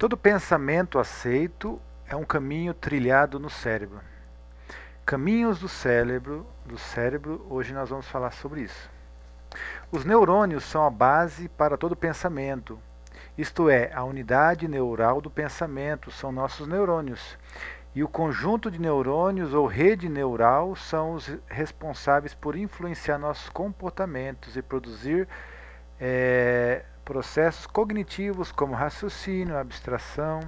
Todo pensamento aceito é um caminho trilhado no cérebro. Caminhos do cérebro, hoje nós vamos falar sobre isso. Os neurônios são a base para todo pensamento. Isto é, a unidade neural do pensamento são nossos neurônios. E o conjunto de neurônios ou rede neural são os responsáveis por influenciar nossos comportamentos e produzir processos cognitivos como raciocínio, abstração,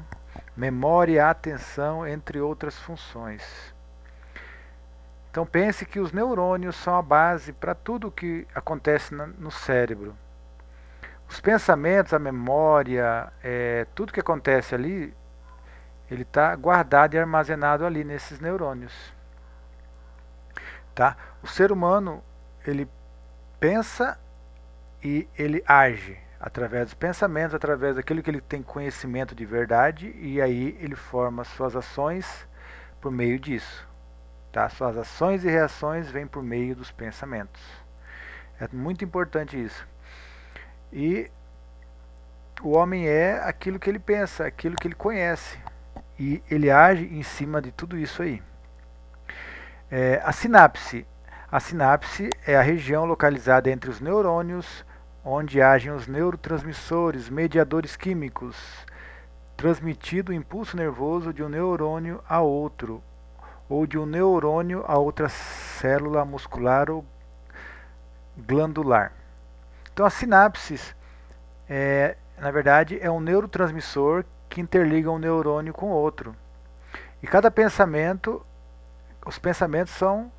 memória, atenção, entre outras funções. Então pense que os neurônios são a base para tudo o que acontece no cérebro. Os pensamentos, a memória, tudo que acontece ali, ele está guardado e armazenado ali nesses neurônios. Tá? O ser humano, ele pensa e ele age através dos pensamentos, através daquilo que ele tem conhecimento de verdade, e aí ele forma suas ações por meio disso. Tá? Suas ações e reações vêm por meio dos pensamentos. É muito importante isso. E o homem é aquilo que ele pensa, aquilo que ele conhece. E ele age em cima de tudo isso aí. A sinapse. A sinapse é a região localizada entre os neurônios, onde agem os neurotransmissores, mediadores químicos, transmitido o impulso nervoso de um neurônio a outro, ou de um neurônio a outra célula muscular ou glandular. Então, as sinapses, na verdade, é um neurotransmissor que interliga um neurônio com outro. E cada pensamento, os pensamentos são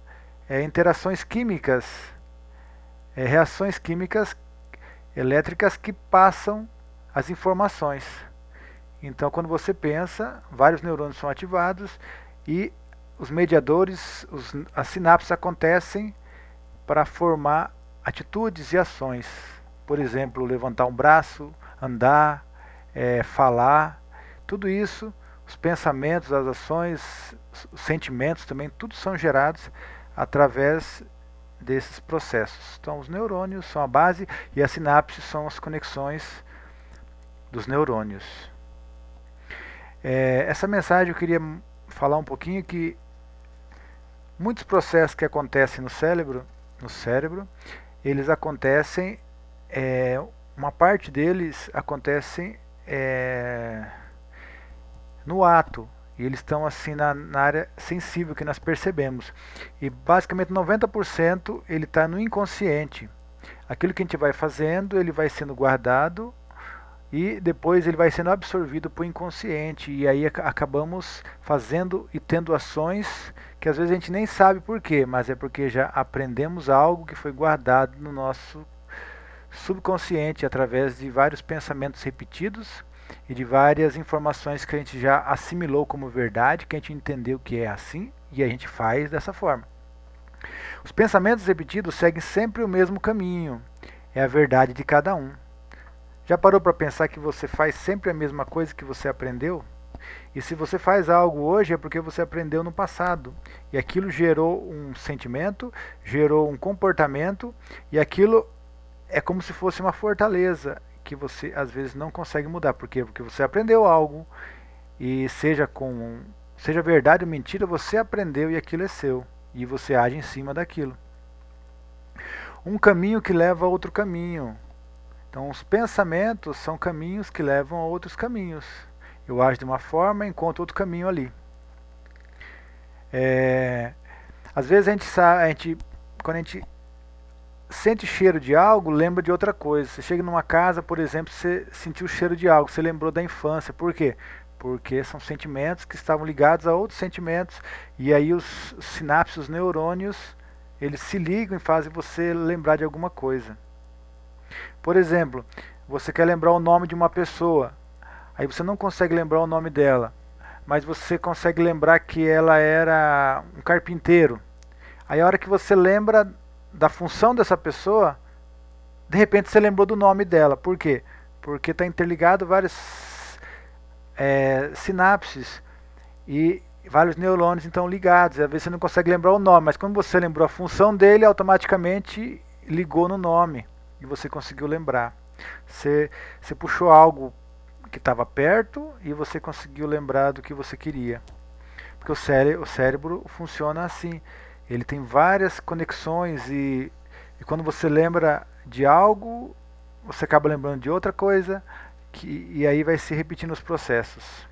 interações químicas, reações químicas elétricas que passam as informações. Então, quando você pensa, vários neurônios são ativados e os mediadores, as sinapses acontecem para formar atitudes e ações. Por exemplo, levantar um braço, andar, falar, tudo isso, os pensamentos, as ações, os sentimentos também, tudo são gerados através desses processos. Então, os neurônios são a base e as sinapses são as conexões dos neurônios. Essa mensagem eu queria falar um pouquinho que muitos processos que acontecem no cérebro, eles acontecem, uma parte deles acontecem no ato, e eles estão assim na área sensível que nós percebemos. E basicamente 90% ele está no inconsciente. Aquilo que a gente vai fazendo, ele vai sendo guardado e depois ele vai sendo absorvido para o inconsciente. E aí acabamos fazendo e tendo ações que às vezes a gente nem sabe por quê, mas é porque já aprendemos algo que foi guardado no nosso subconsciente através de vários pensamentos repetidos e de várias informações que a gente já assimilou como verdade, que a gente entendeu que é assim e a gente faz dessa forma. Os pensamentos repetidos seguem sempre o mesmo caminho, é a verdade de cada um. Já parou para pensar que você faz sempre a mesma coisa que você aprendeu? E se você faz algo hoje é porque você aprendeu no passado. E aquilo gerou um sentimento, gerou um comportamento, e aquilo é como se fosse uma fortaleza que você às vezes não consegue mudar. Por quê? Porque você aprendeu algo e seja verdade ou mentira, você aprendeu e aquilo é seu. E você age em cima daquilo. Um caminho que leva a outro caminho. Então os pensamentos são caminhos que levam a outros caminhos. Eu ajo de uma forma, encontro outro caminho ali. Às vezes quando a gente sente cheiro de algo, lembra de outra coisa. Você chega numa casa, por exemplo, você sentiu o cheiro de algo, você lembrou da infância. Por quê? Porque são sentimentos que estavam ligados a outros sentimentos. E aí os sinapses, os neurônios, eles se ligam e fazem você lembrar de alguma coisa. Por exemplo, você quer lembrar o nome de uma pessoa. Aí você não consegue lembrar o nome dela, mas você consegue lembrar que ela era um carpinteiro. Aí a hora que você lembra da função dessa pessoa, de repente você lembrou do nome dela. Por quê? Porque está interligado várias sinapses e vários neurônios então ligados. Às vezes você não consegue lembrar o nome, mas quando você lembrou a função dele, automaticamente ligou no nome e você conseguiu lembrar. Você puxou algo que estava perto e você conseguiu lembrar do que você queria. Porque o cérebro funciona assim. Ele tem várias conexões e quando você lembra de algo, você acaba lembrando de outra coisa e aí vai se repetindo os processos.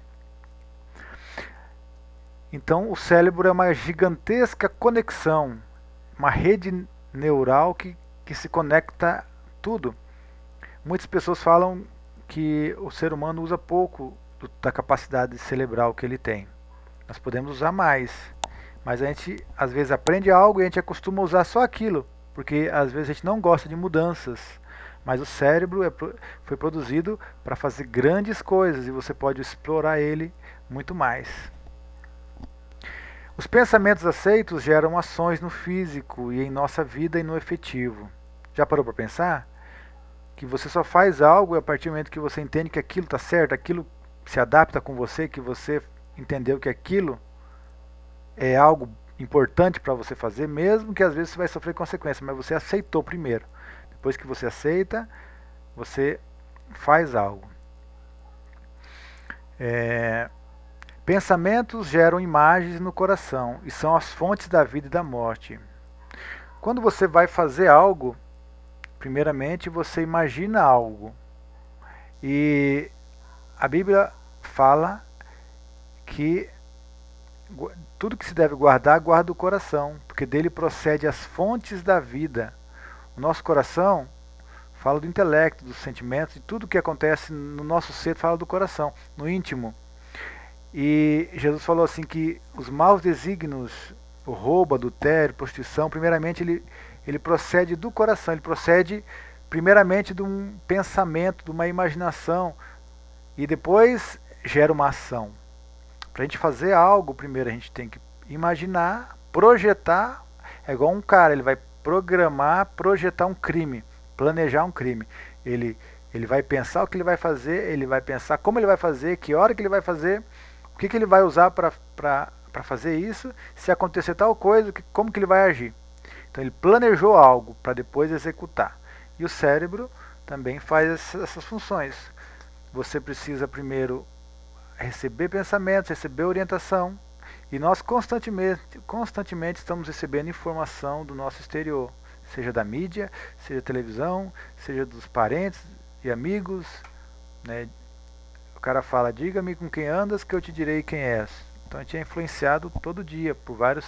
Então o cérebro é uma gigantesca conexão, uma rede neural que se conecta tudo. Muitas pessoas falam que o ser humano usa pouco da capacidade cerebral que ele tem. Nós podemos usar mais, mas a gente às vezes aprende algo e a gente acostuma a usar só aquilo, porque às vezes a gente não gosta de mudanças. Mas o cérebro foi produzido para fazer grandes coisas e você pode explorar ele muito mais. Os pensamentos aceitos geram ações no físico e em nossa vida e no efetivo. Já parou para pensar? Que você só faz algo a partir do momento que você entende que aquilo está certo, aquilo se adapta com você, que você entendeu que aquilo é algo importante para você fazer, mesmo que às vezes você vai sofrer consequências, mas você aceitou primeiro. Depois que você aceita, você faz algo. Pensamentos geram imagens no coração e são as fontes da vida e da morte. Quando você vai fazer algo, primeiramente você imagina algo. E a Bíblia fala que tudo que se deve guardar, guarda o coração, porque dele procede as fontes da vida. O nosso coração fala do intelecto, dos sentimentos, de tudo que acontece no nosso ser fala do coração, no íntimo. E Jesus falou assim que os maus desígnios, o roubo, adultério, prostituição, primeiramente ele procede do coração, ele procede primeiramente de um pensamento, de uma imaginação, e depois gera uma ação. Para a gente fazer algo, primeiro a gente tem que imaginar, projetar. É igual um cara, ele vai programar, projetar um crime, planejar um crime. Ele vai pensar o que ele vai fazer, ele vai pensar como ele vai fazer, que hora que ele vai fazer, o que ele vai usar para fazer isso, se acontecer tal coisa, como que ele vai agir. Então ele planejou algo para depois executar. E o cérebro também faz essas funções. Você precisa primeiro receber pensamentos, receber orientação, e nós constantemente estamos recebendo informação do nosso exterior, seja da mídia, seja da televisão, seja dos parentes e amigos, né? O cara fala, diga-me com quem andas que eu te direi quem és. Então a gente é influenciado todo dia por vários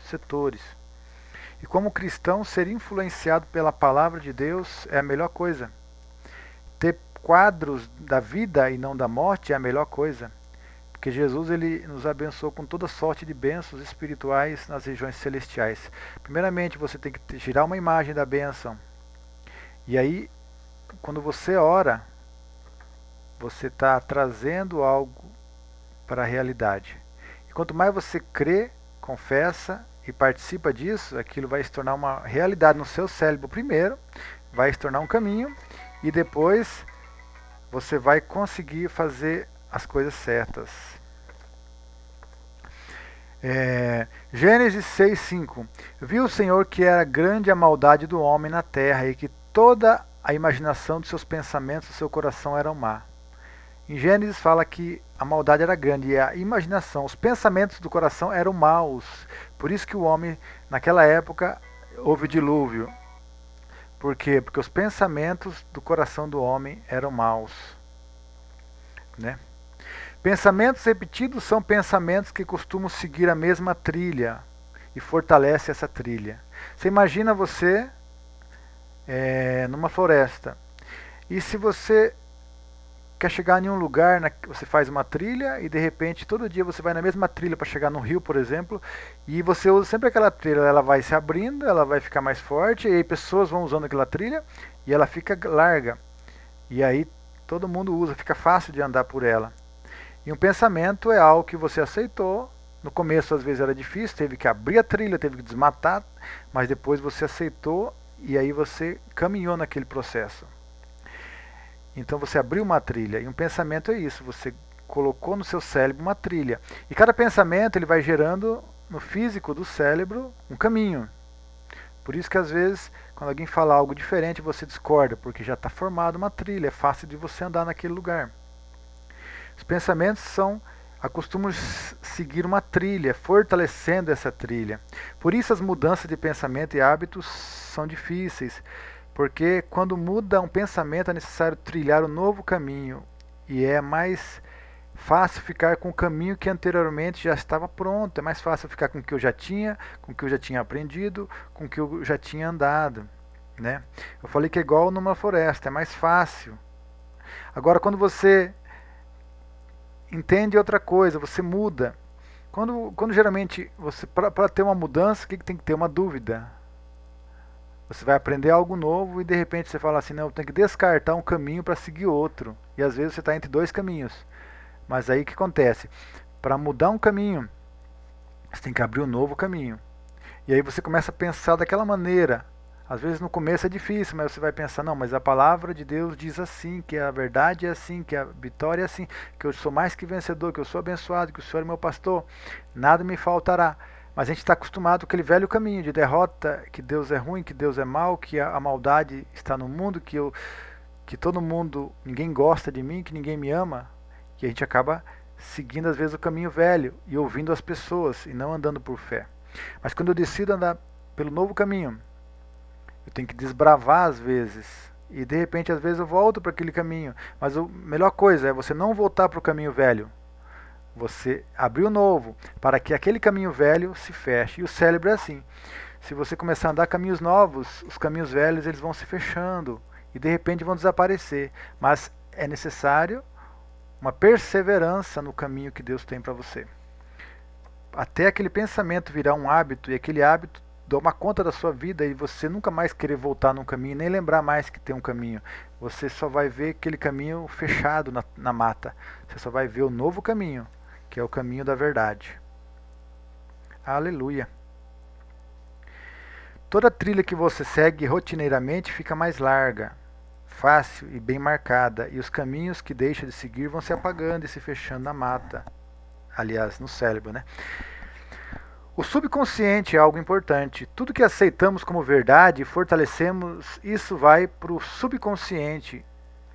setores. E como cristão, ser influenciado pela palavra de Deus é a melhor coisa. Ter quadros da vida e não da morte é a melhor coisa. Porque Jesus ele nos abençoou com toda sorte de bênçãos espirituais nas regiões celestiais. Primeiramente, você tem que girar uma imagem da bênção. E aí, quando você ora, você está trazendo algo para a realidade. E quanto mais você crê, confessa e participa disso, aquilo vai se tornar uma realidade no seu cérebro primeiro, vai se tornar um caminho e depois você vai conseguir fazer as coisas certas. Gênesis 6:5. Viu o Senhor que era grande a maldade do homem na terra e que toda a imaginação de seus pensamentos do seu coração eram má. Em Gênesis fala que a maldade era grande e a imaginação, os pensamentos do coração eram maus. Por isso que o homem, naquela época, houve dilúvio. Por quê? Porque os pensamentos do coração do homem eram maus. Né? Pensamentos repetidos são pensamentos que costumam seguir a mesma trilha e fortalece essa trilha. Você imagina você numa floresta e se você quer chegar em um lugar, você faz uma trilha e de repente todo dia você vai na mesma trilha para chegar no rio, por exemplo, e você usa sempre aquela trilha, ela vai se abrindo, ela vai ficar mais forte, e aí pessoas vão usando aquela trilha e ela fica larga. E aí todo mundo usa, fica fácil de andar por ela. E um pensamento é algo que você aceitou, no começo às vezes era difícil, teve que abrir a trilha, teve que desmatar, mas depois você aceitou e aí você caminhou naquele processo. Então você abriu uma trilha, e um pensamento é isso, você colocou no seu cérebro uma trilha. E cada pensamento ele vai gerando no físico do cérebro um caminho. Por isso que às vezes, quando alguém fala algo diferente, você discorda, porque já está formada uma trilha, é fácil de você andar naquele lugar. Os pensamentos acostumam seguir uma trilha, fortalecendo essa trilha. Por isso as mudanças de pensamento e hábitos são difíceis, porque quando muda um pensamento é necessário trilhar um novo caminho e é mais fácil ficar com o caminho que anteriormente já estava pronto, é mais fácil ficar com o que eu já tinha, com o que eu já tinha aprendido, com o que eu já tinha andado, né? Eu falei que é igual numa floresta, é mais fácil. Agora quando você entende outra coisa, você muda. Quando geralmente você para ter uma mudança, o que tem que ter? Uma dúvida. Você vai aprender algo novo e de repente você fala assim, não, eu tenho que descartar um caminho para seguir outro. E às vezes você está entre dois caminhos. Mas aí o que acontece? Para mudar um caminho, você tem que abrir um novo caminho. E aí você começa a pensar daquela maneira. Às vezes no começo é difícil, mas você vai pensar, não, mas a palavra de Deus diz assim, que a verdade é assim, que a vitória é assim, que eu sou mais que vencedor, que eu sou abençoado, que o Senhor é meu pastor, nada me faltará. Mas a gente está acostumado com aquele velho caminho de derrota, que Deus é ruim, que Deus é mau, que a maldade está no mundo, que todo mundo, ninguém gosta de mim, que ninguém me ama. E a gente acaba seguindo às vezes o caminho velho e ouvindo as pessoas e não andando por fé. Mas quando eu decido andar pelo novo caminho, eu tenho que desbravar às vezes. E de repente, às vezes, eu volto para aquele caminho. Mas a melhor coisa é você não voltar para o caminho velho. Você abrir o novo, para que aquele caminho velho se feche. E o cérebro é assim. Se você começar a andar caminhos novos, os caminhos velhos eles vão se fechando. E de repente vão desaparecer. Mas é necessário uma perseverança no caminho que Deus tem para você. Até aquele pensamento virar um hábito e aquele hábito tomar conta da sua vida e você nunca mais querer voltar num caminho, nem lembrar mais que tem um caminho. Você só vai ver aquele caminho fechado na mata. Você só vai ver o novo caminho, que é o caminho da verdade. Aleluia. Toda trilha que você segue rotineiramente fica mais larga, fácil e bem marcada, e os caminhos que deixa de seguir vão se apagando e se fechando na mata. Aliás, no cérebro, né? O subconsciente é algo importante. Tudo que aceitamos como verdade e fortalecemos, isso vai para o subconsciente.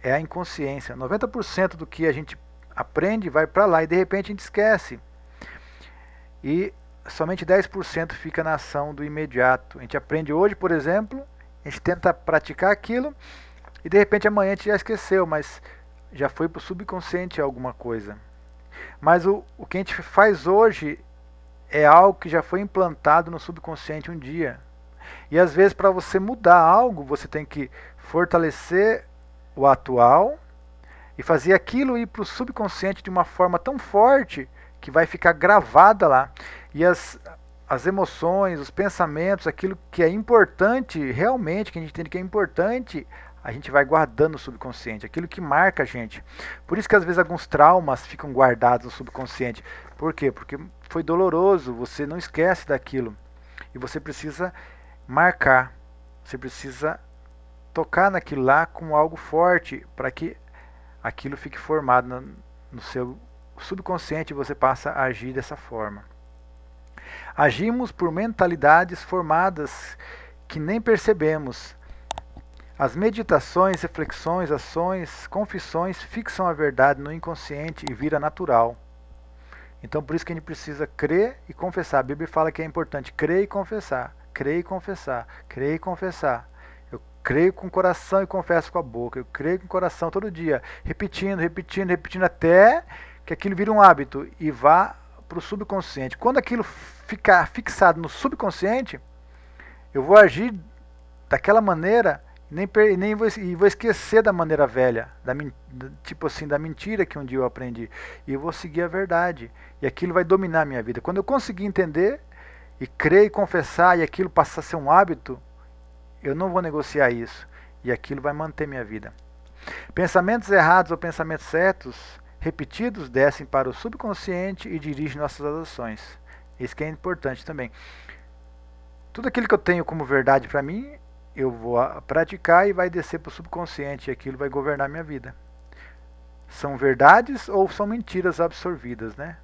É a inconsciência. 90% do que a gente aprende vai para lá e de repente a gente esquece. E somente 10% fica na ação do imediato. A gente aprende hoje, por exemplo, a gente tenta praticar aquilo e de repente amanhã a gente já esqueceu, mas já foi para o subconsciente alguma coisa. Mas o que a gente faz hoje é algo que já foi implantado no subconsciente um dia. E às vezes para você mudar algo, você tem que fortalecer o atual e fazer aquilo ir para o subconsciente de uma forma tão forte que vai ficar gravada lá. E as emoções, os pensamentos, aquilo que é importante realmente, que a gente entende que é importante, a gente vai guardando no subconsciente, aquilo que marca a gente. Por isso que às vezes alguns traumas ficam guardados no subconsciente. Por quê? Porque foi doloroso, você não esquece daquilo. E você precisa marcar, você precisa tocar naquilo lá com algo forte para que aquilo fique formado no seu subconsciente e você passa a agir dessa forma. Agimos por mentalidades formadas que nem percebemos. As meditações, reflexões, ações, confissões fixam a verdade no inconsciente e vira natural. Então por isso que a gente precisa crer e confessar. A Bíblia fala que é importante crer e confessar, crer e confessar, crer e confessar. Eu creio com o coração e confesso com a boca. Eu creio com o coração todo dia, repetindo, repetindo, repetindo até que aquilo vira um hábito e vá para o subconsciente. Quando aquilo ficar fixado no subconsciente, eu vou agir daquela maneira nem vou esquecer da maneira velha, tipo assim, da mentira que um dia eu aprendi. E eu vou seguir a verdade. E aquilo vai dominar a minha vida. Quando eu conseguir entender e crer e confessar e aquilo passar a ser um hábito, eu não vou negociar isso. E aquilo vai manter minha vida. Pensamentos errados ou pensamentos certos, repetidos, descem para o subconsciente e dirigem nossas ações. Isso que é importante também. Tudo aquilo que eu tenho como verdade para mim, eu vou praticar e vai descer para o subconsciente e aquilo vai governar minha vida. São verdades ou são mentiras absorvidas, né?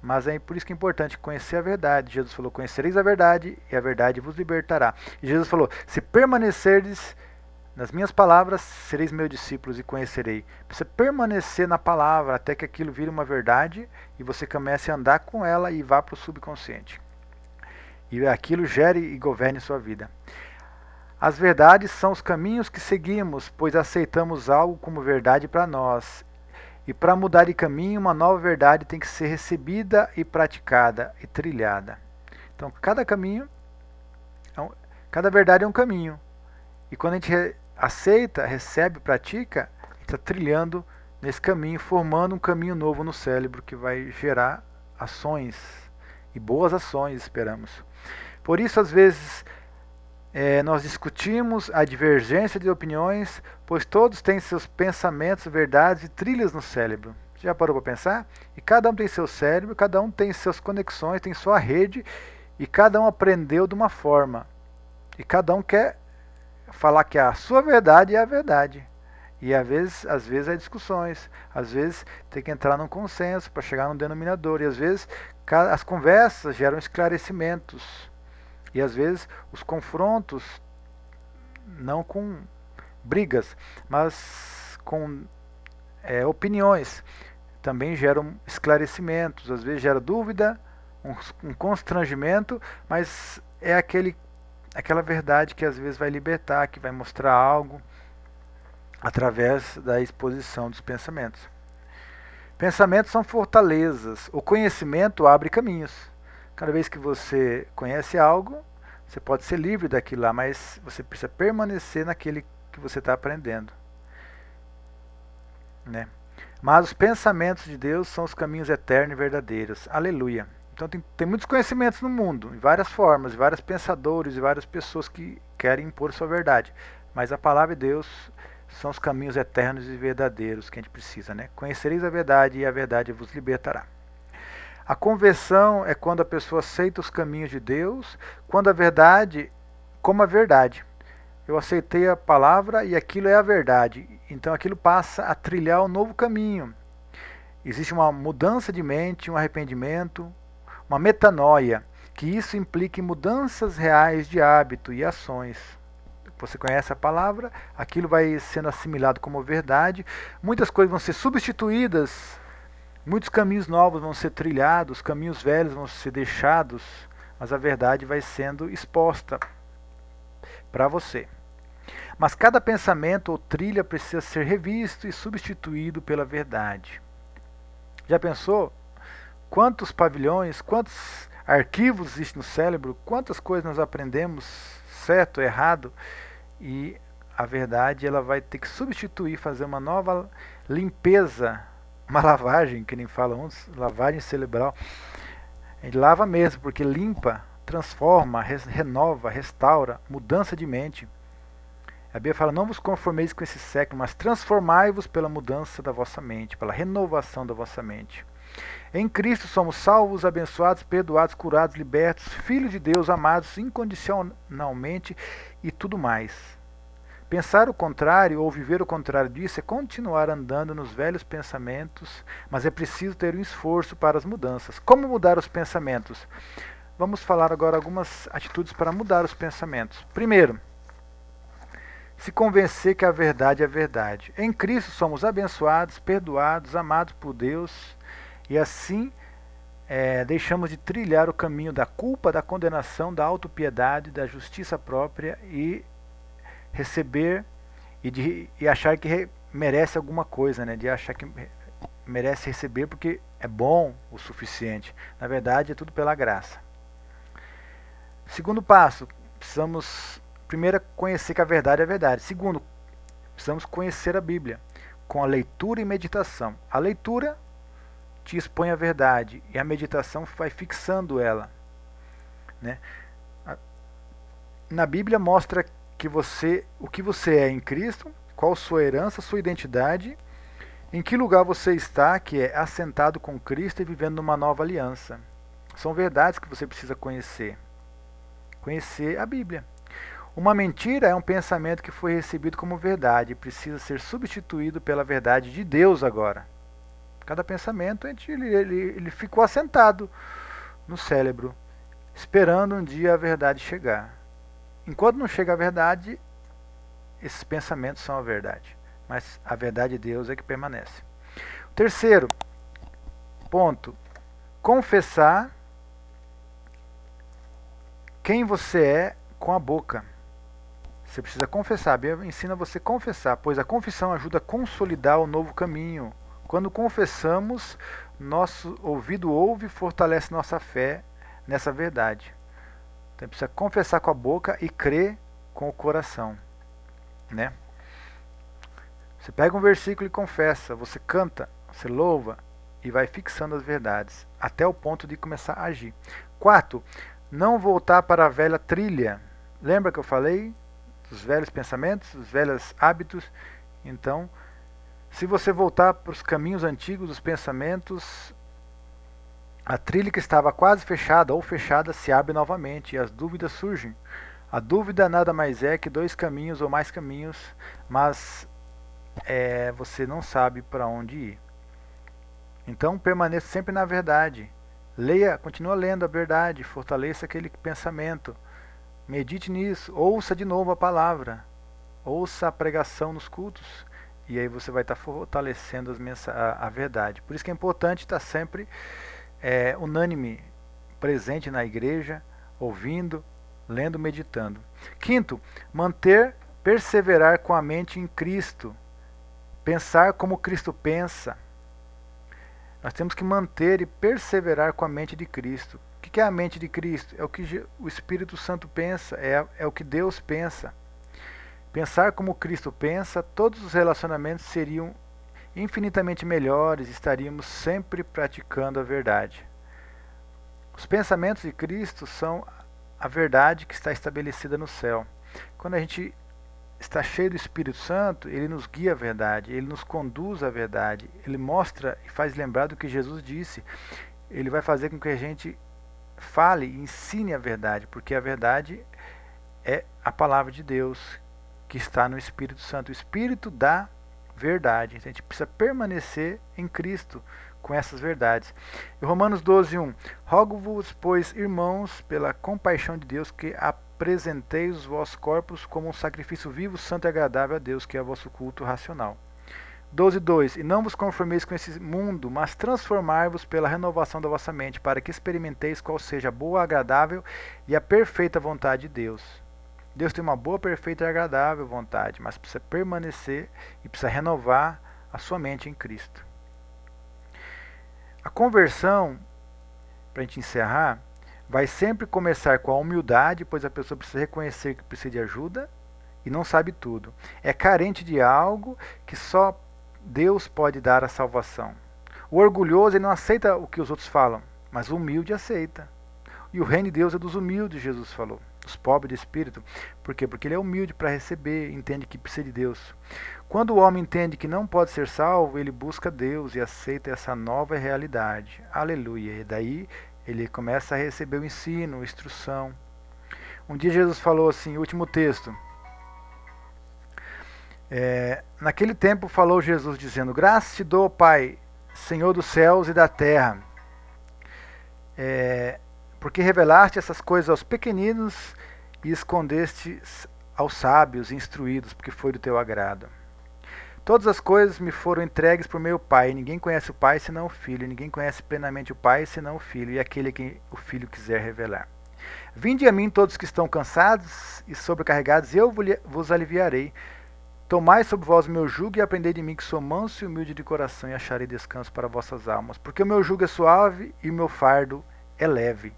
Mas é por isso que é importante conhecer a verdade. Jesus falou, conhecereis a verdade e a verdade vos libertará. E Jesus falou, se permanecerdes Nas minhas palavras sereis meus discípulos e conhecerei. Precisa permanecer na palavra até que aquilo vire uma verdade e você comece a andar com ela e vá para o subconsciente. E aquilo gere e governe sua vida. As verdades são os caminhos que seguimos, pois aceitamos algo como verdade para nós. E para mudar de caminho, uma nova verdade tem que ser recebida e praticada e trilhada. Então, cada caminho, cada verdade é um caminho. E quando a gente aceita, recebe, pratica, a gente está trilhando nesse caminho, formando um caminho novo no cérebro que vai gerar ações e boas ações, esperamos. Por isso, às vezes, nós discutimos a divergência de opiniões, pois todos têm seus pensamentos, verdades e trilhas no cérebro. Já parou para pensar? E cada um tem seu cérebro, cada um tem suas conexões, tem sua rede, e cada um aprendeu de uma forma. E cada um quer falar que a sua verdade é a verdade. E às vezes há discussões, às vezes tem que entrar num consenso para chegar num denominador, e às vezes as conversas geram esclarecimentos. E às vezes os confrontos, não com brigas, mas com opiniões, também geram esclarecimentos. Às vezes gera dúvida, um constrangimento, mas é aquela verdade que às vezes vai libertar, que vai mostrar algo através da exposição dos pensamentos. Pensamentos são fortalezas. O conhecimento abre caminhos. Cada vez que você conhece algo, você pode ser livre daquilo lá, mas você precisa permanecer naquele que você está aprendendo. Né? Mas os pensamentos de Deus são os caminhos eternos e verdadeiros. Aleluia. Então tem muitos conhecimentos no mundo, em várias formas, vários pensadores e várias pessoas que querem impor sua verdade. Mas a palavra de Deus são os caminhos eternos e verdadeiros que a gente precisa. Né? Conhecereis a verdade e a verdade vos libertará. A conversão é quando a pessoa aceita os caminhos de Deus, quando a verdade, como a verdade. Eu aceitei a palavra e aquilo é a verdade. Então aquilo passa a trilhar um novo caminho. Existe uma mudança de mente, um arrependimento, uma metanoia, que isso implica em mudanças reais de hábito e ações. Você conhece a palavra, aquilo vai sendo assimilado como verdade, muitas coisas vão ser substituídas, muitos caminhos novos vão ser trilhados, caminhos velhos vão ser deixados, mas a verdade vai sendo exposta para você. Mas cada pensamento ou trilha precisa ser revisto e substituído pela verdade. Já pensou? Quantos pavilhões, quantos arquivos existem no cérebro, quantas coisas nós aprendemos, certo, errado, e a verdade ela vai ter que substituir, fazer uma nova limpeza, uma lavagem, que nem falam uns, lavagem cerebral. Ele lava mesmo, porque limpa, transforma, renova, restaura, mudança de mente. A Bíblia fala, não vos conformeis com esse século, mas transformai-vos pela mudança da vossa mente, pela renovação da vossa mente. Em Cristo somos salvos, abençoados, perdoados, curados, libertos, filhos de Deus, amados incondicionalmente e tudo mais. Pensar o contrário ou viver o contrário disso é continuar andando nos velhos pensamentos, mas é preciso ter um esforço para as mudanças. Como mudar os pensamentos? Vamos falar agora algumas atitudes para mudar os pensamentos. Primeiro, se convencer que a verdade é verdade. Em Cristo somos abençoados, perdoados, amados por Deus, e assim deixamos de trilhar o caminho da culpa, da condenação, da autopiedade, da justiça própria e receber e achar que merece alguma coisa, né? De achar que merece receber porque é bom o suficiente. Na verdade, é tudo pela graça. Segundo passo, precisamos primeiro conhecer que a verdade é verdade. Segundo, precisamos conhecer a Bíblia com a leitura e meditação. A leitura te expõe a verdade e a meditação vai fixando ela. Né? Na Bíblia mostra que o que você é em Cristo, qual sua herança, sua identidade, em que lugar você está, que é assentado com Cristo e vivendo numa nova aliança. São verdades que você precisa conhecer. Conhecer a Bíblia. Uma mentira é um pensamento que foi recebido como verdade e precisa ser substituído pela verdade de Deus agora. Cada pensamento ele ficou assentado no cérebro, esperando um dia a verdade chegar. Enquanto não chega a verdade, esses pensamentos são a verdade. Mas a verdade de Deus é que permanece. O terceiro ponto, confessar quem você é com a boca. Você precisa confessar. A Bíblia ensina você a confessar, pois a confissão ajuda a consolidar o novo caminho. Quando confessamos, nosso ouvido ouve e fortalece nossa fé nessa verdade. Então precisa confessar com a boca e crer com o coração, né? Você pega um versículo e confessa, você canta, você louva e vai fixando as verdades, até o ponto de começar a agir. 4. Não voltar para a velha trilha. Lembra que eu falei dos velhos pensamentos, dos velhos hábitos? Então, se você voltar para os caminhos antigos dos pensamentos, a trilha que estava quase fechada ou fechada se abre novamente e as dúvidas surgem. A dúvida nada mais é que dois caminhos ou mais caminhos, mas você não sabe para onde ir. Então permaneça sempre na verdade. Leia, continua lendo a verdade, fortaleça aquele pensamento. Medite nisso, ouça de novo a palavra, ouça a pregação nos cultos, e aí você vai estar fortalecendo a verdade. Por isso que é importante estar sempre unânime, presente na igreja, ouvindo, lendo, meditando. 5. Perseverar com a mente em Cristo. Pensar como Cristo pensa. Nós temos que manter e perseverar com a mente de Cristo. O que é a mente de Cristo? É o que o Espírito Santo pensa, é o que Deus pensa. Pensar como Cristo pensa, todos os relacionamentos seriam infinitamente melhores, estaríamos sempre praticando a verdade. Os pensamentos de Cristo são a verdade que está estabelecida no céu. Quando a gente está cheio do Espírito Santo, ele nos guia à verdade, ele nos conduz à verdade, ele mostra e faz lembrar do que Jesus disse. Ele vai fazer com que a gente fale e ensine a verdade, porque a verdade é a palavra de Deus que está no Espírito Santo. O Espírito dá verdade. Então a gente precisa permanecer em Cristo com essas verdades. Em Romanos 12:1, rogo-vos, pois, irmãos, pela compaixão de Deus, que apresenteis os vossos corpos como um sacrifício vivo, santo e agradável a Deus, que é o vosso culto racional. 12:2, e não vos conformeis com esse mundo, mas transformai-vos pela renovação da vossa mente, para que experimenteis qual seja a boa, agradável e a perfeita vontade de Deus. Deus tem uma boa, perfeita e agradável vontade, mas precisa permanecer e precisa renovar a sua mente em Cristo. A conversão, para a gente encerrar, vai sempre começar com a humildade, pois a pessoa precisa reconhecer que precisa de ajuda e não sabe tudo. É carente de algo que só Deus pode dar a salvação. O orgulhoso ele não aceita o que os outros falam, mas o humilde aceita. E o reino de Deus é dos humildes, Jesus falou, dos pobres de espírito. Por quê? Porque ele é humilde para receber, entende que precisa de Deus. Quando o homem entende que não pode ser salvo, ele busca Deus e aceita essa nova realidade. Aleluia. E daí ele começa a receber o ensino, a instrução. Um dia Jesus falou assim, último texto. Naquele tempo falou Jesus dizendo, graças te dou, Pai, Senhor dos céus e da terra, porque revelaste essas coisas aos pequeninos e escondeste aos sábios e instruídos, porque foi do teu agrado. Todas as coisas me foram entregues por meu Pai, e ninguém conhece o Pai senão o Filho, e ninguém conhece plenamente o Pai senão o Filho, e aquele que o Filho quiser revelar. Vinde a mim todos que estão cansados e sobrecarregados, e eu vos aliviarei. Tomai sobre vós o meu jugo e aprendei de mim que sou manso e humilde de coração, e acharei descanso para vossas almas, porque o meu jugo é suave e o meu fardo é leve.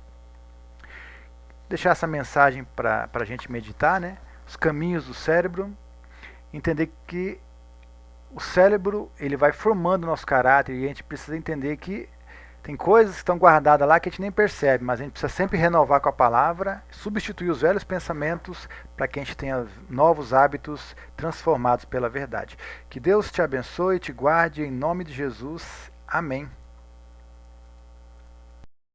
Vou deixar essa mensagem para a gente meditar, né? Os caminhos do cérebro, entender que o cérebro ele vai formando o nosso caráter e a gente precisa entender que tem coisas que estão guardadas lá que a gente nem percebe, mas a gente precisa sempre renovar com a palavra, substituir os velhos pensamentos para que a gente tenha novos hábitos transformados pela verdade. Que Deus te abençoe e te guarde em nome de Jesus. Amém.